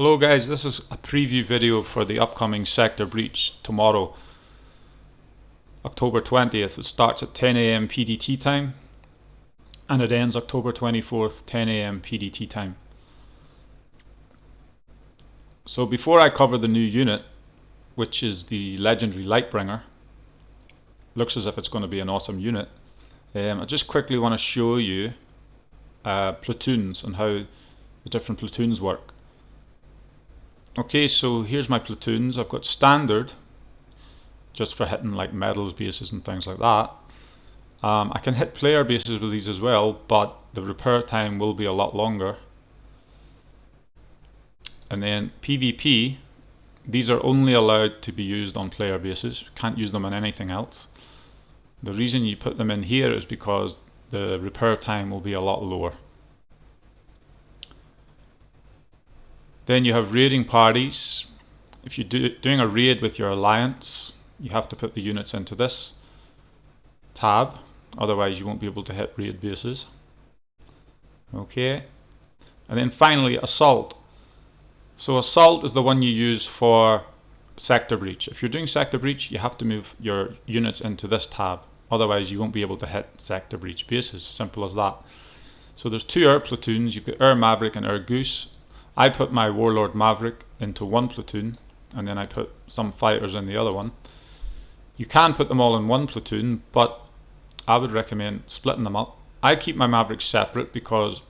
Hello guys, this is a preview video for the upcoming sector breach tomorrow, October 20th. It starts at 10 AM PDT time and it ends October 24th, 10 AM PDT time. So before I cover the new unit, which is the legendary Lightbringer, looks as if it's going to be an awesome unit, I just quickly want to show you platoons and how the different platoons work. Okay, so here's my platoons. I've got standard, just for hitting like medals bases and things like that. I can hit player bases with these as well, but the repair time will be a lot longer. And then PvP, these are only allowed to be used on player bases. Can't use them on anything else. The reason you put them in here is because the repair time will be a lot lower. Then you have raiding parties. If you're doing a raid with your alliance, you have to put the units into this tab, otherwise you won't be able to hit raid bases. Okay, and then finally assault. So assault is the one you use for sector breach. If you're doing sector breach, you have to move your units into this tab, otherwise you won't be able to hit sector breach bases. Simple as that. So there's two air platoons. You've got Air Maverick and Air Goose. I put my Warlord Maverick into one platoon, and then I put some fighters in the other one. You can put them all in one platoon, but I would recommend splitting them up. I keep my Mavericks separate because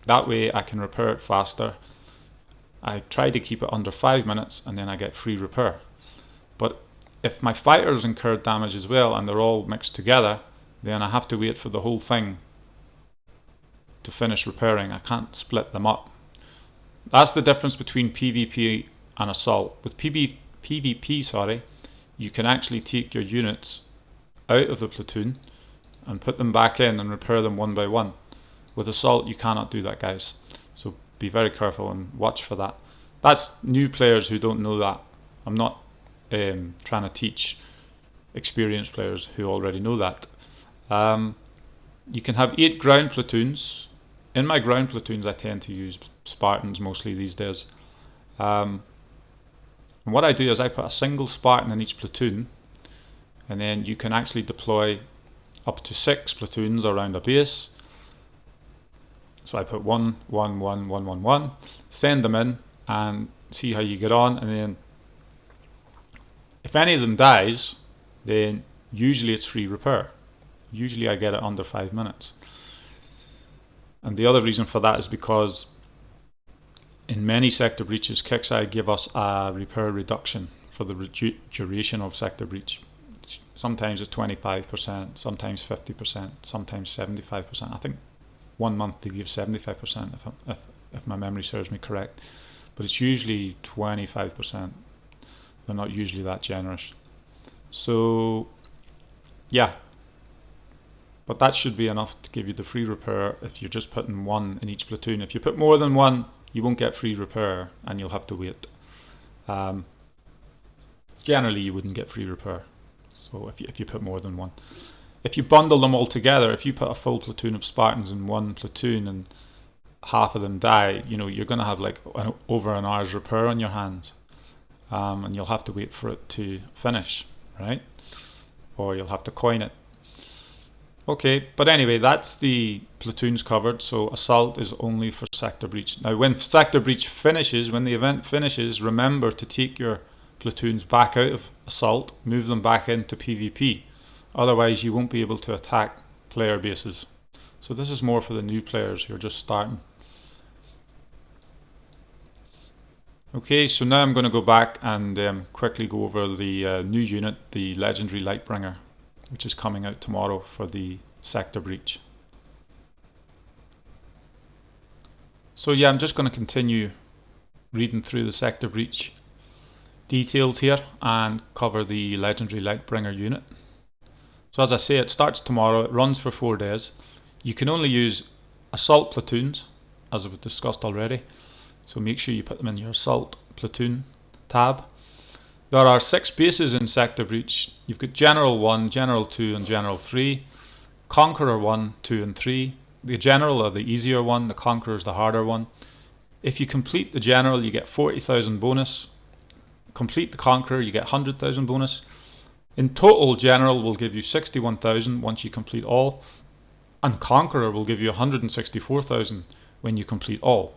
that way I can repair it faster. I try to keep it under 5 minutes and then I get free repair. But if my fighters incur damage as well and they're all mixed together, then I have to wait for the whole thing to finish repairing. I can't split them up. That's the difference between PvP and assault. With PvP, you can actually take your units out of the platoon and put them back in and repair them one by one. With assault, you cannot do that, guys. So be very careful and watch for that. That's new players who don't know that. I'm not trying to teach experienced players who already know that. You can have 8 ground platoons. In my ground platoons, I tend to use Spartans mostly these days. And what I do is I put a single Spartan in each platoon, and then you can actually deploy up to 6 platoons around a base. So I put 1, 1, 1, 1, 1, 1, send them in and see how you get on. And then if any of them dies, then usually it's free repair. Usually I get it under 5 minutes. And the other reason for that is because in many sector breaches, kixeye give us a repair reduction for the duration of sector breach. Sometimes it's 25%, sometimes 50%, sometimes 75%. I think 1 month they give 75% if my memory serves me correct. But it's usually 25%. They're not usually that generous. So yeah. But that should be enough to give you the free repair if you're just putting 1 in each platoon. If you put more than 1, you won't get free repair and you'll have to wait. Generally, you wouldn't get free repair. So if you put more than 1. If you bundle them all together, if you put a full platoon of Spartans in one platoon and half of them die, you're going to have like over an hour's repair on your hands. And you'll have to wait for it to finish, right? Or you'll have to coin it. Okay, but anyway, that's the platoons covered. So assault is only for sector breach. Now when sector breach finishes, when the event finishes, remember to take your platoons back out of assault, move them back into PvP. Otherwise you won't be able to attack player bases. So this is more for the new players who are just starting. Okay, so now I'm going to go back and quickly go over the new unit, the legendary Lightbringer, which is coming out tomorrow for the sector breach. So yeah, I'm just going to continue reading through the sector breach details here and cover the legendary Lightbringer unit. So as I say, it starts tomorrow, it runs for 4 days. You can only use assault platoons, as we've discussed already. So make sure you put them in your assault platoon tab. There are 6 bases in sector breach. You've got General 1, General 2 and General 3. Conqueror 1, 2 and 3. The General are the easier one, the Conqueror is the harder one. If you complete the general, you get 40,000 bonus. Complete the conqueror, you get 100,000 bonus. In total, general will give you 61,000 once you complete all, and conqueror will give you 164,000 when you complete all.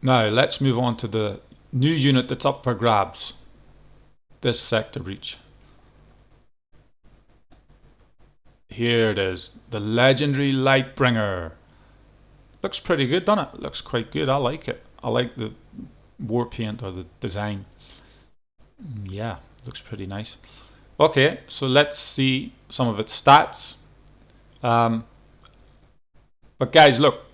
Now let's move on to the new unit that's up for grabs, this sector breach. Here it is, the legendary Lightbringer. Looks pretty good, doesn't it? Looks quite good. I like it. I like the war paint or the design. Yeah, looks pretty nice. Okay, so let's see some of its stats. But guys, look,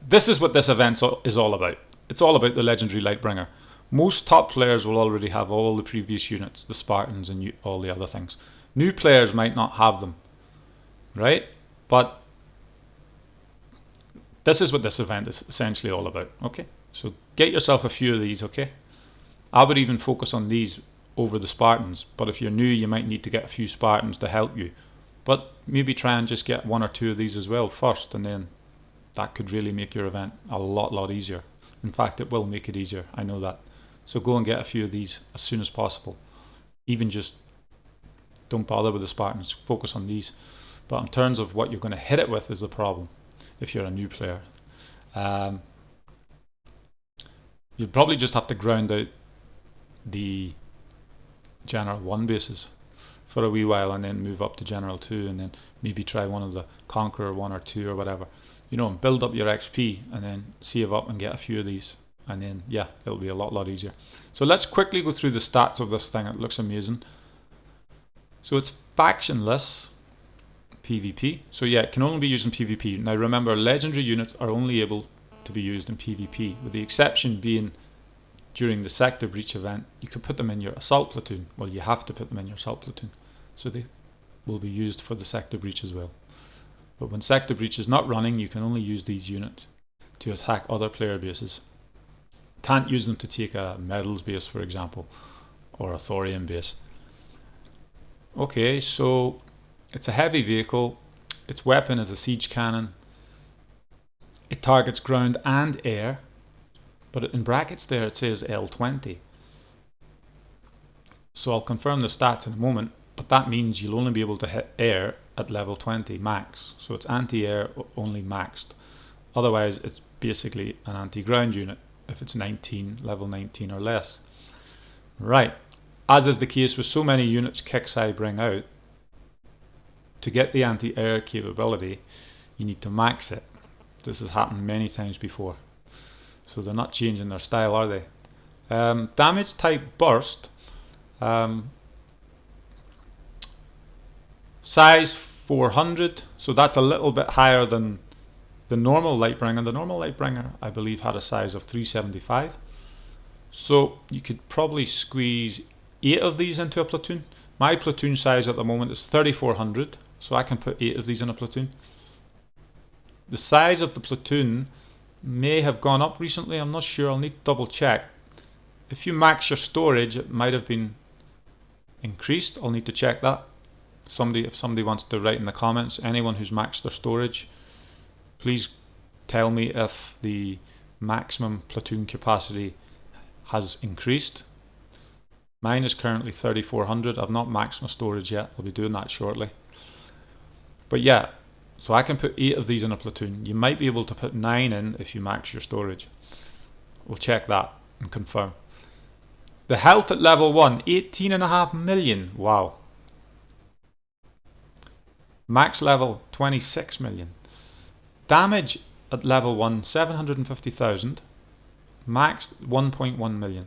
this is what this event is all about. It's all about the legendary Lightbringer. Most top players will already have all the previous units, the Spartans and all the other things. New players might not have them, right? But this is what this event is essentially all about, okay? So get yourself a few of these, okay? I would even focus on these over the Spartans, but if you're new, you might need to get a few Spartans to help you. But maybe try and just get one or two of these as well first, and then that could really make your event a lot easier. In fact, it will make it easier, I know that. So go and get a few of these as soon as possible. Even just don't bother with the Spartans, focus on these. But in terms of what you're going to hit it with is the problem if you're a new player. You'll probably just have to ground out the General 1 bases for a wee while and then move up to General 2 and then maybe try one of the Conqueror 1 or 2 or whatever. You know, and build up your XP and then save up and get a few of these. And then, yeah, it'll be a lot easier. So let's quickly go through the stats of this thing. It looks amazing. So it's factionless PvP. So yeah, it can only be used in PvP. Now remember, legendary units are only able to be used in PvP, with the exception being during the sector breach event, you could put them in your assault platoon. Well, you have to put them in your assault platoon. So they will be used for the sector breach as well. But when sector breach is not running, you can only use these units to attack other player bases. Can't use them to take a medals base, for example, or a thorium base. Okay, so it's a heavy vehicle. Its weapon is a siege cannon. It targets ground and air, but in brackets there it says L20. So I'll confirm the stats in a moment, but that means you'll only be able to hit air at level 20 max. So it's anti-air only maxed. Otherwise it's basically an anti-ground unit if it's 19, level 19 or less. Right, as is the case with so many units kixeye bring out, to get the anti-air capability you need to max it. This has happened many times before. So they're not changing their style, are they? Damage type burst. Size 400. So that's a little bit higher than the normal Lightbringer. The normal Lightbringer, I believe, had a size of 375. So you could probably squeeze 8 of these into a platoon. My platoon size at the moment is 3400. So I can put 8 of these in a platoon. The size of the platoon may have gone up recently, I'm not sure, I'll need to double check. If you max your storage, it might have been increased. I'll need to check that. If somebody wants to write in the comments, anyone who's maxed their storage, please tell me if the maximum platoon capacity has increased. Mine is currently 3400. I've not maxed my storage yet. I'll be doing that shortly. But yeah, so I can put 8 of these in a platoon. You might be able to put 9 in if you max your storage. We'll check that and confirm. The health at level 1, 18.5 million. Wow. Max level, 26 million. Damage at level 1, 750,000. Max, 1.1 million.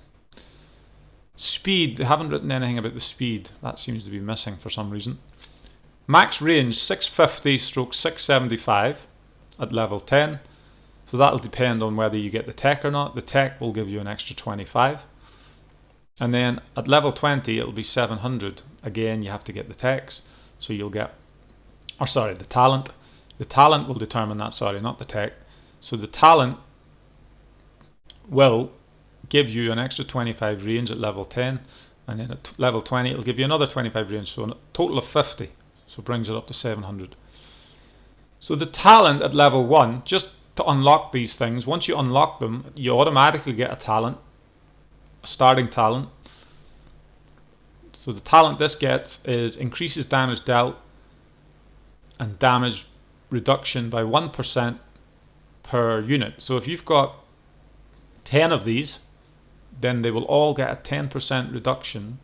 Speed, they haven't written anything about the speed. That seems to be missing for some reason. Max range, 650 stroke 675 at level 10. So that'll depend on whether you get the tech or not. The tech will give you an extra 25. And then at level 20, it'll be 700. Again, you have to get the techs. So you'll get, or sorry, the talent. The talent will determine that, sorry, not the tech. So the talent will give you an extra 25 range at level 10. And then at level 20, it'll give you another 25 range. So a total of 50. So it brings it up to 700. So the talent at level 1, just to unlock these things, once you unlock them, you automatically get a talent, a starting talent. So the talent this gets is increases damage dealt and damage reduction by 1% per unit. So if you've got 10 of these, then they will all get a 10% reduction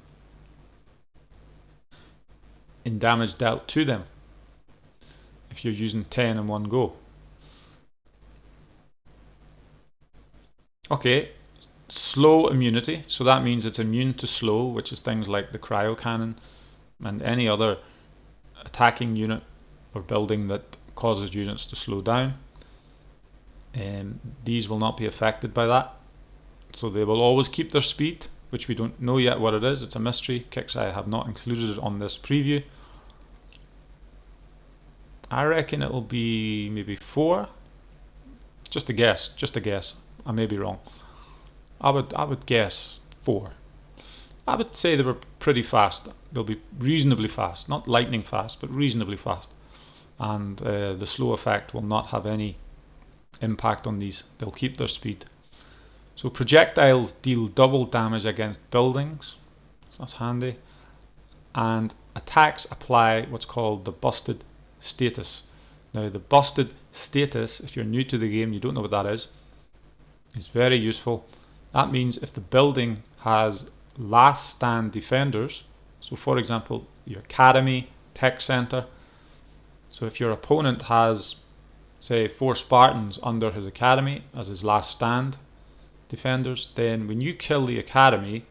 in damage dealt to them if you're using 10 in one go. Okay, slow immunity, so that means it's immune to slow, which is things like the cryo cannon and any other attacking unit or building that causes units to slow down. These will not be affected by that, so they will always keep their speed, which we don't know yet what it is. It's a mystery. Kixeye have not included it on this preview. I reckon it'll be maybe 4. Just a guess. I may be wrong. I would guess 4. I would say they were pretty fast. They'll be reasonably fast, not lightning fast, but reasonably fast. And the slow effect will not have any impact on these. They'll keep their speed. So projectiles deal double damage against buildings. So that's handy. And attacks apply what's called the busted status. Now the busted status, if you're new to the game, you don't know what that is very useful. That means if the building has last stand defenders, so for example your academy, tech center, so if your opponent has say 4 Spartans under his academy as his last stand defenders, then when you kill the academy,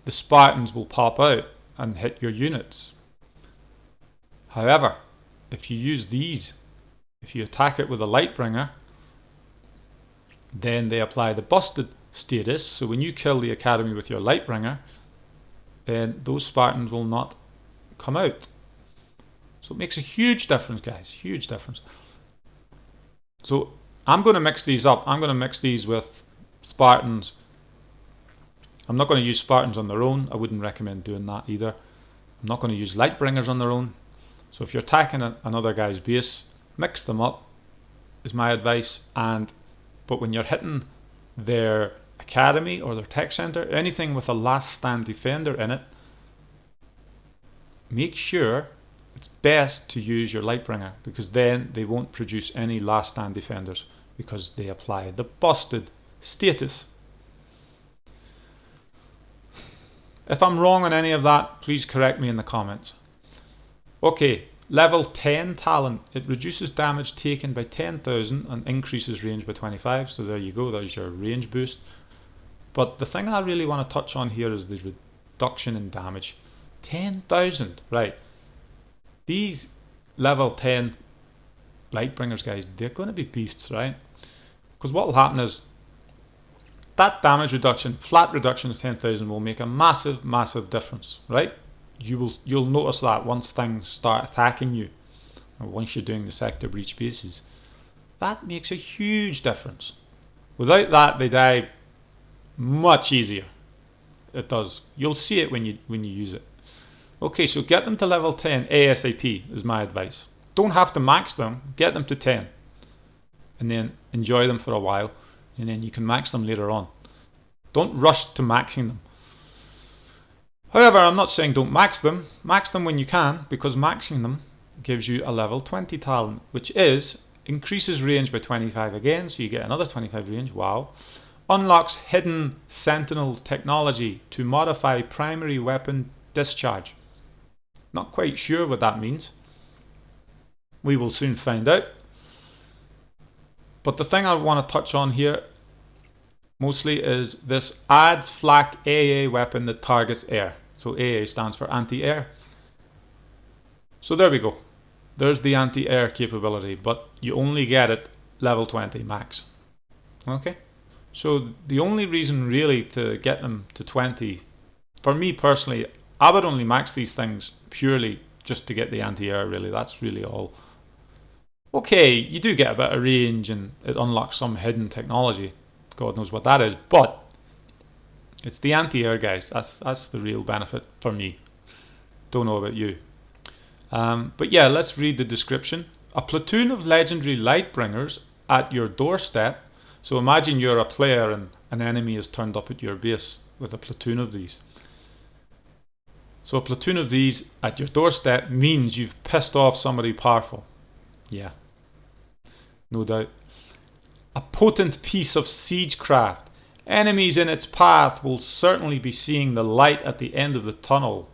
the Spartans will pop out and hit your units. However, if you use these, if you attack it with a Lightbringer, then they apply the busted status. So when you kill the academy with your Lightbringer, then those Spartans will not come out. So it makes a huge difference, guys, huge difference. So I'm going to mix these up. I'm going to mix these with Spartans. I'm not going to use Spartans on their own. I wouldn't recommend doing that either. I'm not going to use Lightbringers on their own. So if you're attacking another guy's base, mix them up is my advice. But when you're hitting their academy or their tech center, anything with a last stand defender in it, make sure it's best to use your Lightbringer, because then they won't produce any last stand defenders because they apply the busted status. If I'm wrong on any of that, please correct me in the comments. Okay, level 10 talent. It reduces damage taken by 10,000 and increases range by 25. So there you go, there's your range boost. But the thing I really want to touch on here is the reduction in damage. 10,000, right. These level 10 Lightbringers, guys, they're going to be beasts, right? Because what will happen is that damage reduction, flat reduction of 10,000 will make a massive, massive difference, right? You'll notice that once things start attacking you, or once you're doing the sector breach bases, that makes a huge difference. Without that, they die much easier. It does. You'll see it when you use it. Okay, so get them to level 10 ASAP is my advice. Don't have to max them. Get them to 10, and then enjoy them for a while, and then you can max them later on. Don't rush to maxing them. However, I'm not saying don't max them. Max them when you can, because maxing them gives you a level 20 talent, which increases range by 25 again, so you get another 25 range. Wow. Unlocks hidden sentinel technology to modify primary weapon discharge. Not quite sure what that means. We will soon find out. But the thing I want to touch on here mostly is this adds flak AA weapon that targets air. So AA stands for anti-air. So there we go. There's the anti-air capability, but you only get it level 20 max. Okay? So the only reason really to get them to 20, for me personally, I would only max these things purely just to get the anti-air, really. That's really all. Okay, you do get a bit of range and it unlocks some hidden technology. God knows what that is, but it's the anti-air, guys. That's the real benefit for me. Don't know about you. But yeah, let's read the description. A platoon of legendary Lightbringers at your doorstep. So imagine you're a player and an enemy is turned up at your base with a platoon of these. So a platoon of these at your doorstep means you've pissed off somebody powerful. Yeah, no doubt. A potent piece of siegecraft. Enemies in its path will certainly be seeing the light at the end of the tunnel.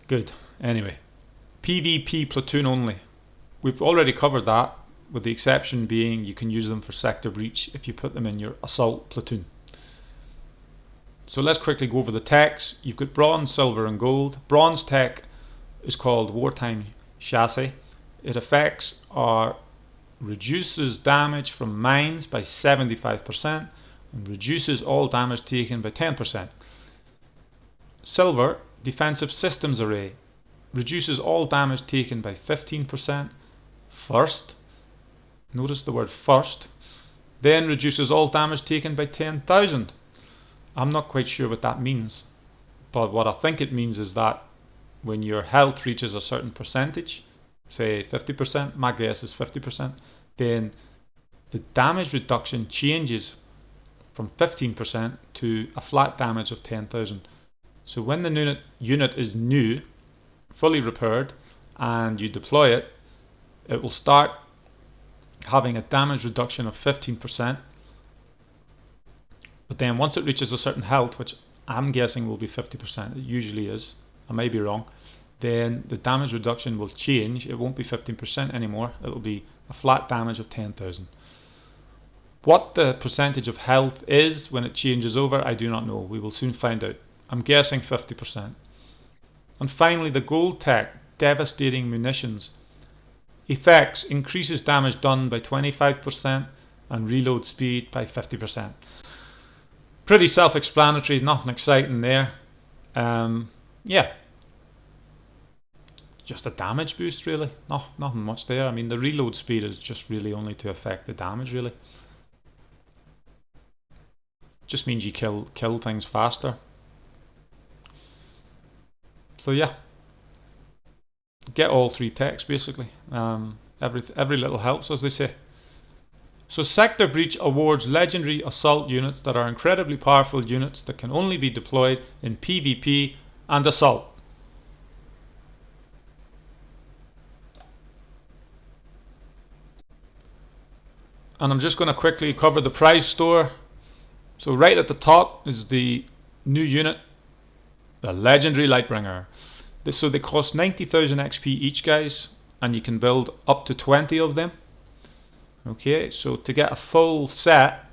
Good. Anyway, PvP platoon only. We've already covered that, with the exception being you can use them for sector breach if you put them in your assault platoon. So let's quickly go over the techs. You've got bronze, silver and gold. Bronze tech is called Wartime Chassis. Its effects are reduces damage from mines by 75% and reduces all damage taken by 10%. Silver Defensive Systems Array reduces all damage taken by 15%. First, notice the word first, then reduces all damage taken by 10,000. I'm not quite sure what that means, but what I think it means is that when your health reaches a certain percentage, say 50%, my guess is 50%, then the damage reduction changes from 15% to a flat damage of 10,000. So when the unit is new, fully repaired, and you deploy it, it will start having a damage reduction of 15%. But then once it reaches a certain health, which I'm guessing will be 50%, it usually is, I may be wrong, then the damage reduction will change. It won't be 15% anymore, it'll be a flat damage of 10,000. What the percentage of health is when it changes over, I do not know. We will soon find out. I'm guessing 50%. And finally, the gold tech, Devastating Munitions. Effects increases damage done by 25% and reload speed by 50%. Pretty self-explanatory, nothing exciting there. Yeah, just a damage boost really, nothing much there. I mean, the reload speed is just really only to affect the damage really. Just means you kill things faster. So yeah, get all three techs basically. Every little helps, as they say. So Sector Breach awards legendary assault units that are incredibly powerful units that can only be deployed in PvP and assault. And I'm just going to quickly cover the prize store. So right at the top is the new unit, the legendary Lightbringer. So they cost 90,000 XP each, guys, and you can build up to 20 of them. Okay, so to get a full set,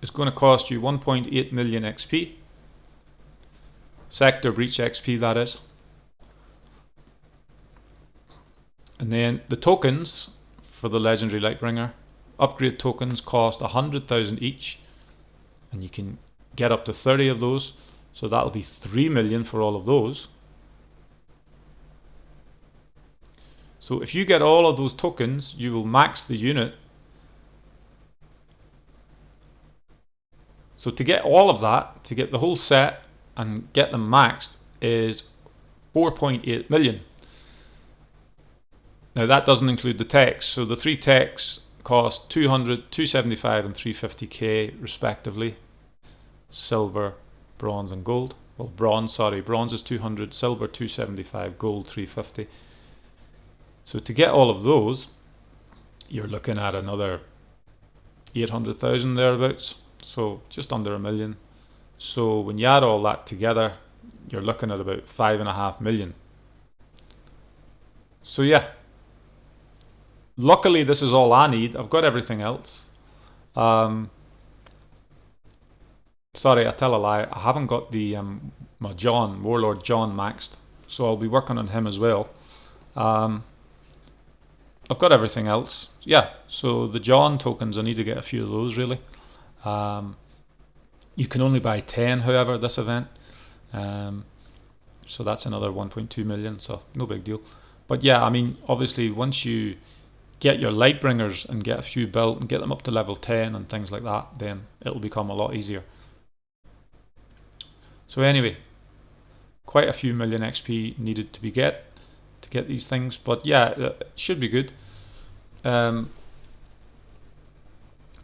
it's going to cost you 1.8 million XP. Sector Breach XP, that is. And then the tokens for the legendary Lightbringer, upgrade tokens cost 100,000 each, and you can get up to 30 of those, so that'll be 3 million for all of those. So if you get all of those tokens, you will max the unit. So to get all of that, to get the whole set and get them maxed, is 4.8 million. Now that doesn't include the techs, so the three techs cost 200, 275 and 350k respectively. Silver, bronze and gold. Well, bronze is 200, silver 275, gold 350. So to get all of those, you're looking at another 800,000 thereabouts, so just under a million. So when you add all that together, you're looking at about 5.5 million. So yeah, luckily this is all I need. I've got everything else. Sorry, I tell a lie, I haven't got the my Warlord John maxed, so I'll be working on him as well. I've got everything else. Yeah, so the John tokens, I need to get a few of those really. You can only buy 10, however, this event. So that's another 1.2 million, so no big deal. But yeah, I mean, obviously once you get your Lightbringers and get a few built and get them up to level 10 and things like that, then it'll become a lot easier. So anyway, quite a few million XP needed to get these things, but yeah, it should be good.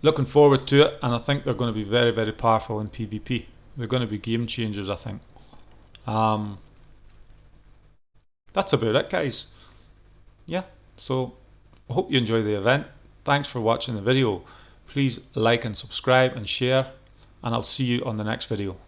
Looking forward to it, and I think they're going to be very, very powerful in PvP. They're going to be game changers, I think. That's about it, guys. Yeah, so I hope you enjoy the event. Thanks for watching the video. Please like and subscribe and share, and I'll see you on the next video.